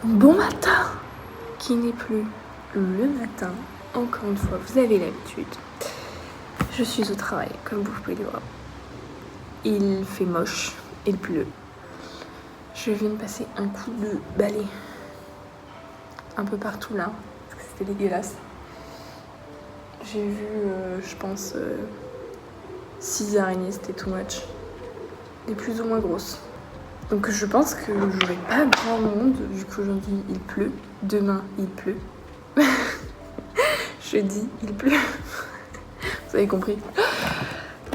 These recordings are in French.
Bon matin, qui n'est plus le matin. Encore une fois, vous avez l'habitude. Je suis au travail, comme vous pouvez le voir. Il fait moche, il pleut. Je viens de passer un coup de balai un peu partout là, parce que c'était dégueulasse. J'ai vu, je pense, 6 araignées, c'était too much. Des plus ou moins grosses. Donc je pense que j'aurai pas grand monde, vu qu'aujourd'hui il pleut, demain il pleut. Jeudi il pleut. Vous avez compris.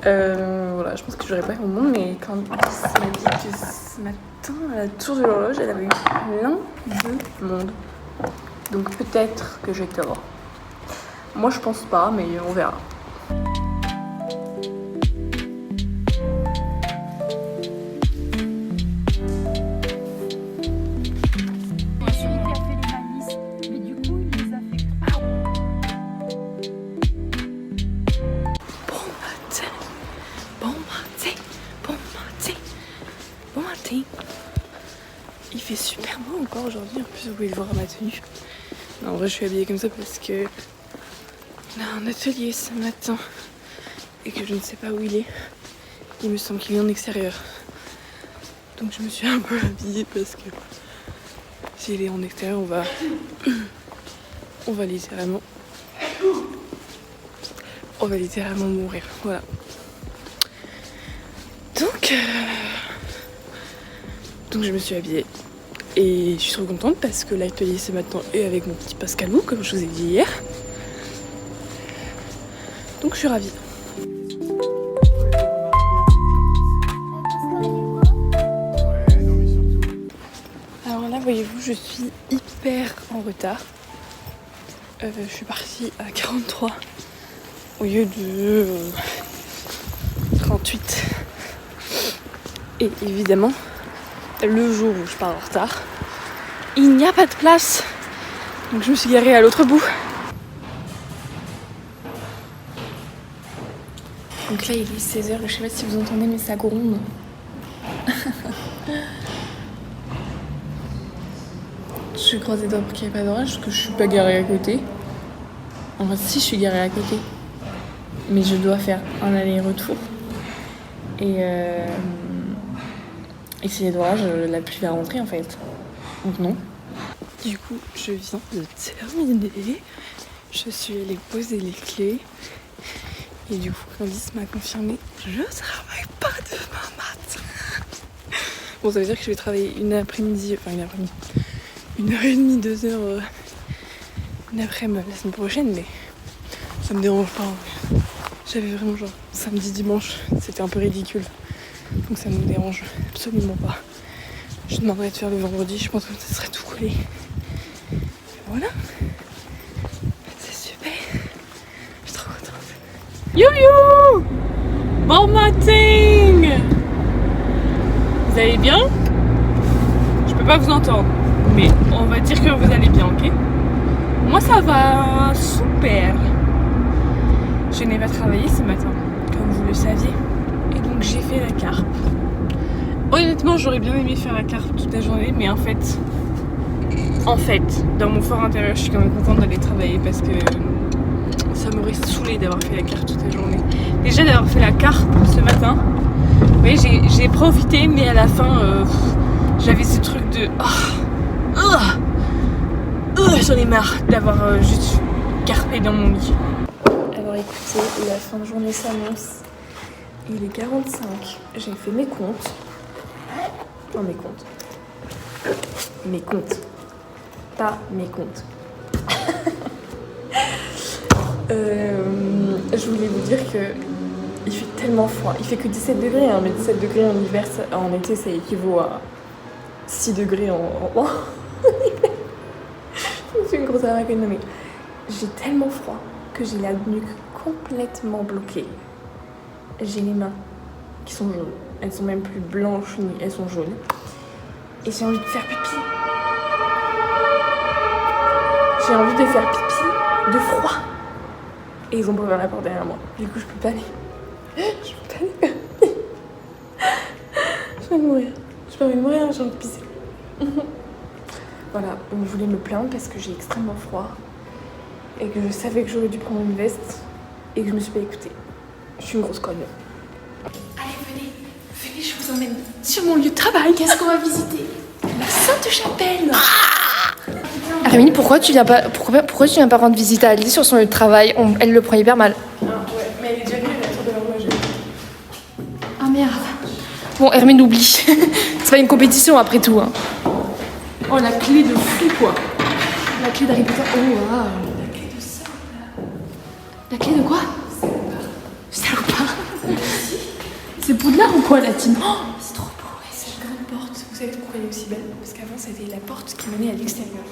Voilà, je pense que j'aurais pas grand monde, mais quand Alice m'a dit que ce matin, à la tour de l'horloge, elle avait eu plein de monde. Donc peut-être que j'ai tort. Moi je pense pas, mais on verra. Il fait super beau encore aujourd'hui, en plus vous pouvez le voir à ma tenue. Non, en vrai je suis habillée comme ça parce que on a un atelier ce matin et que je ne sais pas où il est. Il me semble qu'il est en extérieur. Donc je me suis un peu habillée parce que s'il est en extérieur on va littéralement mourir. Voilà. Donc je me suis habillée et je suis trop contente parce que l'atelier ce matin est avec mon petit Pascalou, comme je vous ai dit hier. Donc je suis ravie. Alors là, voyez-vous, je suis hyper en retard. Je suis partie à 43 au lieu de 38. Et évidemment, le jour où je pars en retard, il n'y a pas de place. Donc je me suis garée à l'autre bout. Donc là il est 16h, je sais pas si vous entendez mais ça gronde. Je vais croiser les doigts pour qu'il n'y ait pas d'orage parce que je suis pas garée à côté. Enfin si, je suis garée à côté. Mais je dois faire un aller-retour. Et s'il y a de l'orage, la pluie va rentrer en fait. Donc non. Du coup, je viens de terminer. Je suis allée poser les clés. Et du coup, Candice m'a confirmé, je travaille pas demain matin. Bon, ça veut dire que je vais travailler une après-midi, 1h30, 2h une après-midi la semaine prochaine, mais ça me dérange pas. J'avais vraiment genre samedi, dimanche, c'était un peu ridicule. Donc ça ne me dérange absolument pas. Je demanderais de faire le vendredi, je pense que ça serait tout collé. Et voilà. C'est super. Je suis trop contente. Youhou! Bon matin! Vous allez bien? Je peux pas vous entendre, mais on va dire que vous allez bien, ok? Moi ça va super. Je n'ai pas travaillé ce matin, comme vous le saviez. Et donc j'ai fait la carpe. Honnêtement, j'aurais bien aimé faire la carpe toute la journée, mais en fait, dans mon fort intérieur, je suis quand même contente d'aller travailler parce que ça m'aurait saoulé d'avoir fait la carpe toute la journée. Déjà d'avoir fait la carpe ce matin, vous voyez, j'ai profité, mais à la fin, j'avais ce truc de j'en ai marre d'avoir juste carpé dans mon lit. Alors écoutez, la fin de journée s'annonce. Il est 45, j'ai fait mes comptes. Non, mes comptes. Mes comptes. Pas mes comptes. Je voulais vous dire que il fait tellement froid. Il fait que 17 degrés, hein, mais 17 degrés en hiver, en été, ça équivaut à 6 degrés en je suis une grosse arnaque, mais j'ai tellement froid que j'ai la nuque complètement bloquée. J'ai les mains qui sont jaunes. Elles sont même plus blanches, ni elles sont jaunes. Et j'ai envie de faire pipi. J'ai envie de faire pipi de froid. Et ils ont ouvert la porte derrière moi. Du coup, je peux pas aller. Je peux pas aller. Je vais mourir. J'ai pas envie de mourir, j'ai envie de pisser. Voilà, donc je voulais me plaindre parce que j'ai extrêmement froid et que je savais que j'aurais dû prendre une veste et que je me suis pas écoutée. Je suis une grosse conne. Allez, venez, je vous emmène sur mon lieu de travail. Qu'est-ce qu'on va visiter? La Sainte-Chapelle. Hermine, pourquoi tu viens pas rendre visite à Alice sur son lieu de travail? Elle le prend hyper mal. Ah ouais, mais elle est déjà venue à la tour de l'horloge. Ah merde. Bon, Hermine, oublie. C'est pas une compétition après tout. Hein. Oh, la clé de fou, quoi. La clé d'Harry Potter. Oh, waouh. La clé de ça. La clé de quoi? Salopard. C'est Poudlard ou quoi, la team? Oh, c'est trop beau. Ouais, c'est une grande porte. Vous savez pourquoi elle est aussi belle? Parce qu'avant, c'était la porte qui menait à l'extérieur.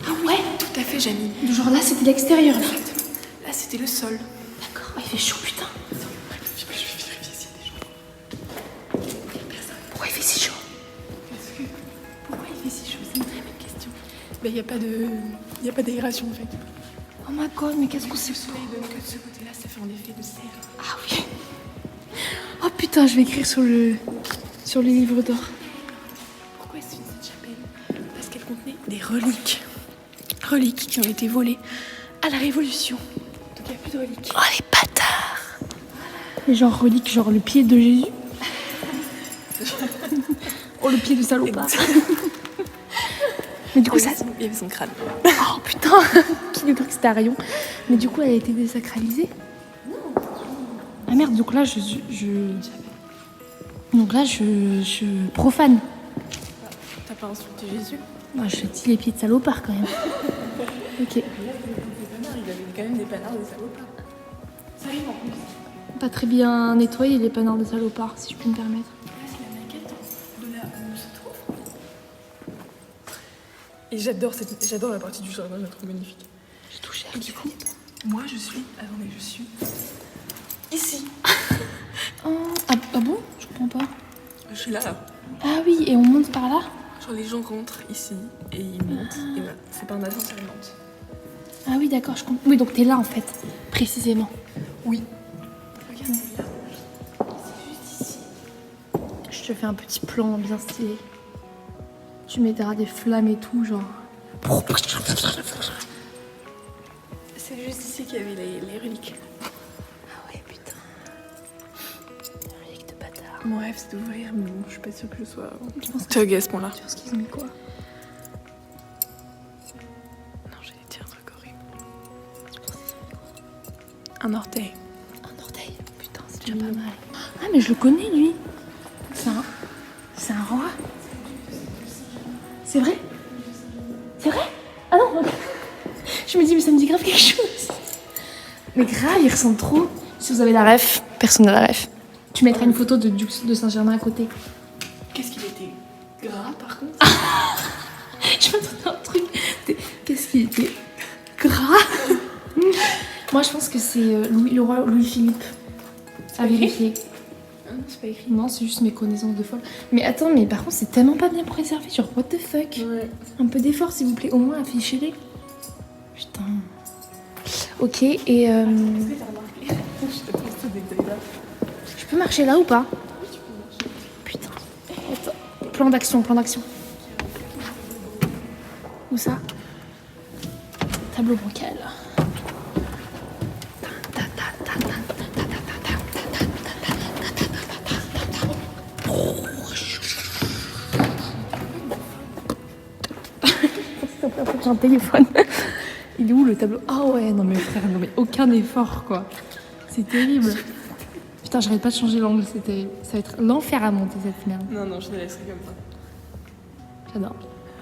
Ah ouais? Tout à fait, Jamie. Genre là, c'était l'extérieur. Là, là c'était le sol. D'accord. Oh, il fait chaud, putain. Je vais vérifier s'il y a des gens. Pourquoi il fait si chaud? Parce que... Pourquoi il fait si chaud? C'est une très bonne question. Ben, il n'y a pas d'aération, en fait. Oh my god, mais qu'est-ce que c'est? Le soleil donne que de ce côté-là, ça fait un effet de serre. Ah oui. Oh putain, je vais écrire sur les livres d'or. Pourquoi c'est une Sainte-Chapelle? Parce qu'elle contenait des reliques. Reliques qui ont été volées à la Révolution. Donc il n'y a plus de reliques. Oh les bâtards. Les genre reliques, genre le pied de Jésus. Oh le pied de salopard. Mais du coup, ça. Il y avait son crâne. Oh putain. Qui nous cru que c'était Arion? Mais du coup, elle a été désacralisée. Ah merde, donc là, Donc là, je profane. T'as pas insulté Jésus? Non, je dis les pieds de salopard quand même. Ok. Il avait quand même des panards de salopard. Ça arrive en plus. Pas très bien nettoyé les panards de salopard, si je peux me permettre. Là, c'est la maquette de là où on se trouve. Et j'adore la partie du jardin, je la trouve magnifique. J'ai touché Et du coup, moi je suis. Attendez, je suis. Ici. Oh, ah bon? Je comprends pas. Je suis là. Ah oui, et on monte par là? Genre les gens rentrent ici et ils montent. Et voilà, c'est pas un ascenseur, ils montent. Ah oui, d'accord, je comprends. Oui, donc t'es là en fait, précisément. Oui. Regarde, c'est là. C'est juste ici. Je te fais un petit plan bien stylé. Tu mettras des flammes et tout, genre. C'est juste ici qu'il y avait les reliques. Ah ouais, putain. Relique de bâtard. Mon rêve c'est d'ouvrir, mais bon, je suis pas sûre que je sois thug à ce point-là. Tu penses qu'ils ont mis quoi? Non, j'allais dire un truc horrible. Tu penses qu'ils ont mis quoi? Un orteil. Un orteil. Putain, c'est déjà pas mal. Ah, mais je le connais, lui. C'est un roi. C'est vrai? C'est vrai? Ah non, ok. Je me dis, mais ça me dit grave quelque chose. Mais grave, il ressemble trop. Si vous avez la ref, personne n'a la ref. Tu mettras une photo de Dux de Saint-Germain à côté. Qu'est-ce qu'il était gras par contre? Je m'attendais à un truc. Qu'est-ce qu'il était gras? Moi, je pense que c'est le roi Louis-Philippe. À vérifier. C'est pas écrit. Non, c'est juste mes connaissances de folle. Mais attends, mais par contre, c'est tellement pas bien préservé. Genre, what the fuck? Ouais. Un peu d'effort, s'il vous plaît. Au moins, affichez-les. Putain. Ok, et Est-ce que t'as remarqué? Je te pose ce détail-là. je peux marcher là ou pas? Oui, tu peux marcher. Putain. Attends. Plan d'action, plan d'action. Où ça? Tableau bancal. J'ai un téléphone. Il est où le tableau? Ah ouais, non mais frère, non mais aucun effort quoi. C'est terrible. Putain, j'arrête pas de changer l'angle, c'est terrible. Ça va être l'enfer à monter cette merde. Non, non, je te laisserai comme ça. J'adore.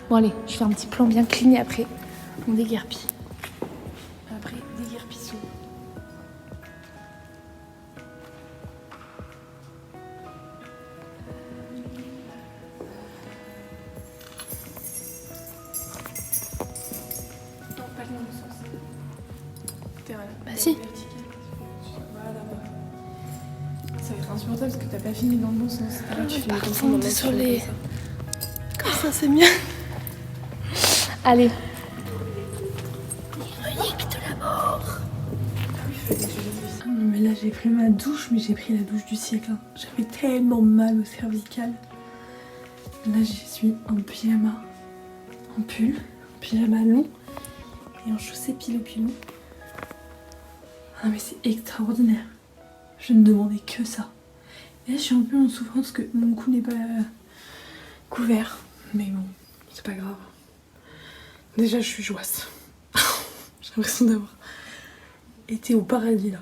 Bon allez, je fais un petit plan bien clean et après on déguerpit. Après, déguerpissons. Non, pas le même sens. Bah si. Voilà. Ça va être insupportable parce que t'as pas fini dans le bon sens. Tu fais comme ça, Pardon, dans désolée. comme ça. Comme ça, c'est mieux. Allez. Relique de la mort. Ah non, mais là j'ai pris ma douche, mais j'ai pris la douche du siècle. Hein. J'avais tellement mal au cervical. Là j'y suis en pyjama. en pull, en pyjama long et en chaussée pilot. Ah mais c'est extraordinaire. Je ne demandais que ça. Et là je suis un peu en souffrance que mon cou n'est pas couvert. Mais bon, c'est pas grave. Déjà je suis joisse. J'ai l'impression d'avoir été au paradis là.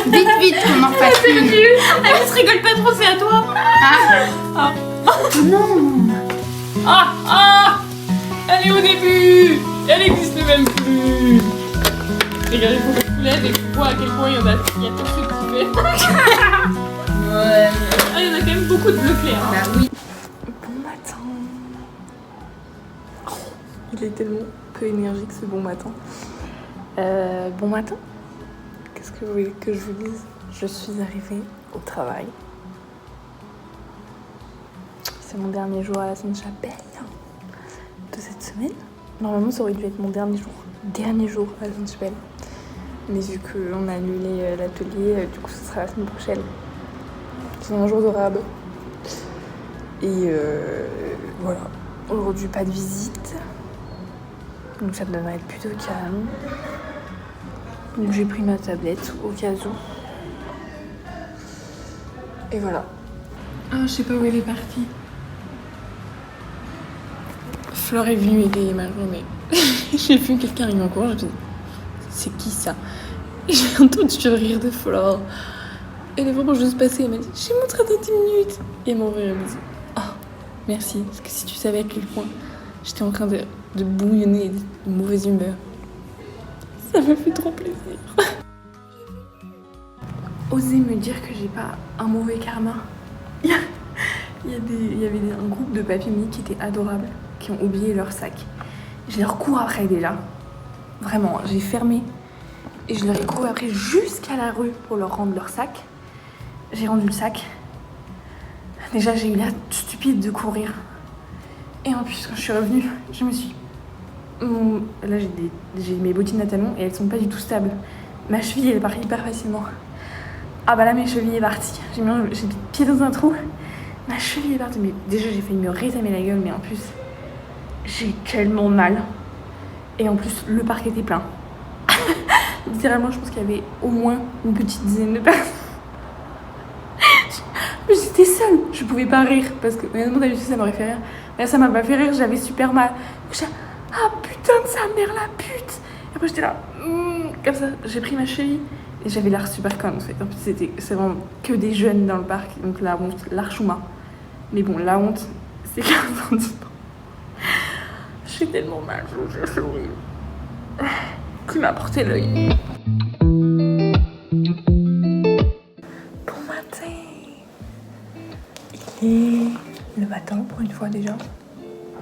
Vite, qu'on en fasse une. Elle se rigole pas trop, c'est à toi. Non. Elle est au début. Elle n'existe même plus. Regardez, faut que je lève et que tu vois à quel point il y a tout ce que tu fais. Ouais. Ah, il y en a quand même beaucoup de bleu clair. Hein. Bah oui. Bon matin. Il est tellement peu énergique ce bon matin. Bon matin. Qu'est-ce que vous voulez que je vous dise? Je suis arrivée au travail. C'est mon dernier jour à la Sainte-Chapelle de cette semaine. Normalement, ça aurait dû être mon dernier jour à la Sainte-Chapelle. Mais vu qu'on a annulé l'atelier, du coup, ce sera la semaine prochaine. C'est un jour de rab. Et voilà. Aujourd'hui, pas de visite. Donc ça devrait être plutôt calme. Donc j'ai pris ma tablette au cas où. Et voilà. Ah, je sais pas où elle est partie. Flore est venue égayer ma journée. J'ai vu quelqu'un arriver en courant, je me suis dit, c'est qui ça? Et j'ai entendu le rire de Flore. Elle est vraiment juste passée, elle m'a dit, j'ai montré dans 10 minutes. Et elle m'a envoyé un bisou. Oh, merci, parce que si tu savais à quel point j'étais en train de bouillonner de mauvaise humeur, ça m'a fait trop plaisir. Osez me dire que j'ai pas un mauvais karma. Il y avait un groupe de papy mini qui étaient adorables, qui ont oublié leur sac. Je leur cours après déjà. Vraiment, j'ai fermé. Et je leur ai couru après jusqu'à la rue pour leur rendre leur sac. J'ai rendu le sac. Déjà, j'ai eu l'air stupide de courir. Et en plus, quand je suis revenue, je me suis... Là, j'ai mes bottines à talons et elles sont pas du tout stables. Ma cheville, elle part hyper facilement. Ah bah là, mes chevilles est partie. J'ai mis le pied dans un trou. Ma cheville est partie. Mais déjà, j'ai failli me rétamer la gueule, mais en plus, j'ai tellement mal. Et en plus, le parc était plein. Littéralement, je pense qu'il y avait au moins une petite dizaine de personnes. Mais j'étais seule. Je pouvais pas rire parce que, honnêtement, d'habitude, ça m'aurait fait rire. Mais là, ça m'a pas fait rire. J'avais super mal. J'étais ah putain de sa mère, la pute. Et après, j'étais là, comme ça. J'ai pris ma cheville. Et j'avais l'air super conne en fait. En plus, c'est vraiment que des jeunes dans le parc. Donc la honte, l'archouma. Mais bon, la honte, c'est 15 ans. J'ai tellement mal, je suis horrible. Qui m'a porté l'œil. Bon matin. Il est le matin pour une fois déjà.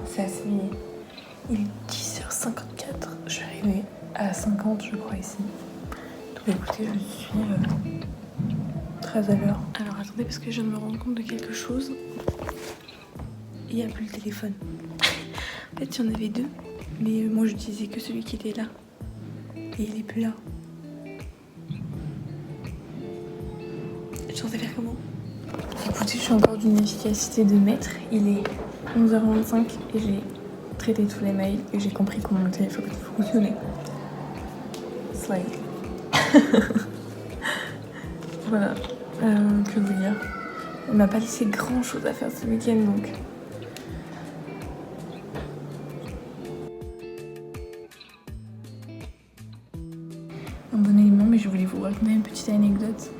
C'est assez mignon. Il est 10h54. Je suis arrivée à 50 je crois ici. Écoutez, je suis très à l'heure. Alors attendez, parce que je viens de me rendre compte de quelque chose. Il n'y a plus le téléphone. En fait, il y en avait deux, mais moi j'utilisais que celui qui était là. Et il est plus là. Je pensais faire comment? Écoutez, je suis encore d'une efficacité de maître. Il est 11h25 et j'ai traité tous les mails et j'ai compris comment mon téléphone fonctionnait. Slide. Voilà, que vous dire. Elle m'a pas laissé grand chose à faire ce week-end donc. Un bon élément, mais je voulais vous raconter une petite anecdote.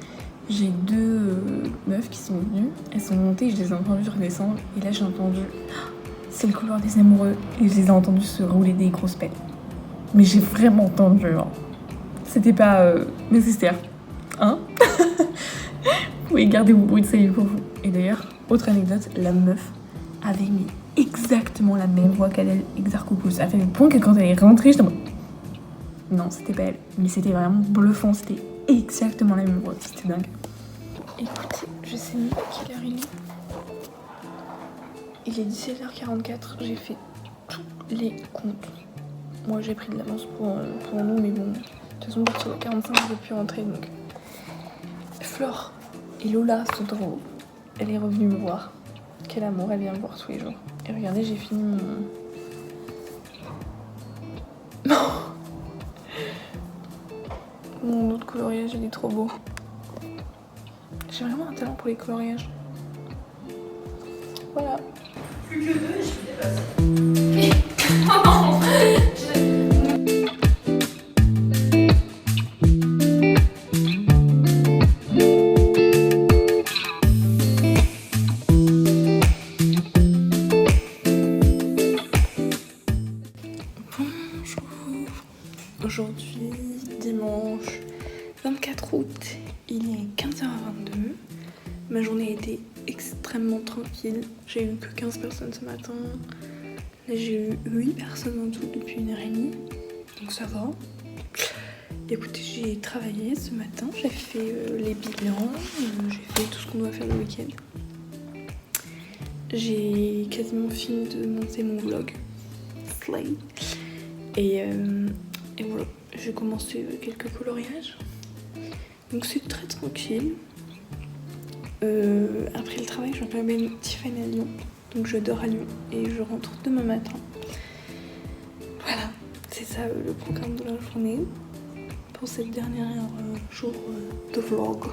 J'ai deux meufs qui sont venues, elles sont montées, je les ai entendues redescendre et là j'ai entendu c'est le couloir des amoureux et je les ai entendues se rouler des grosses pelles. Mais j'ai vraiment entendu, hein. C'était pas nécessaire. Hein? Vous pouvez garder vos bruits de salut pour vous. Et d'ailleurs, autre anecdote, la meuf avait mis exactement la même voix qu'Adèle Exarchopoulos. Ça fait le point que quand elle est rentrée, j'étais en mode... Non, c'était pas elle. Mais c'était vraiment bluffant. C'était exactement la même voix. C'était dingue. Écoutez, je sais même pas quelle heure il est. Il est 17h44. J'ai fait tous les comptes. Moi, j'ai pris de l'avance pour nous, mais bon... De toute façon, sur 45, je ne peux plus rentrer, donc... Flore et Lola sont en haut. Elle est revenue me voir. Quel amour, elle vient me voir tous les jours. Et regardez, j'ai fini Mon autre coloriage, il est trop beau. J'ai vraiment un talent pour les coloriages. Voilà. Plus que 2 et je suis dépassée. Bonjour. Aujourd'hui, dimanche 24 août, il est 15h22. Ma journée a été extrêmement tranquille. J'ai eu que 15 personnes ce matin. Là, j'ai eu 8 personnes en tout depuis 1h30. Donc ça va. Écoutez, j'ai travaillé ce matin. J'ai fait les bilans. J'ai fait tout ce qu'on doit faire le week-end. J'ai quasiment fini de monter mon vlog. Slay. Et voilà, j'ai commencé quelques coloriages. Donc c'est très tranquille. Après le travail, je vais aller Tiffany à Lyon. Donc je dors à Lyon et je rentre demain matin. Voilà, c'est ça le programme de la journée pour cette dernière jour de vlog.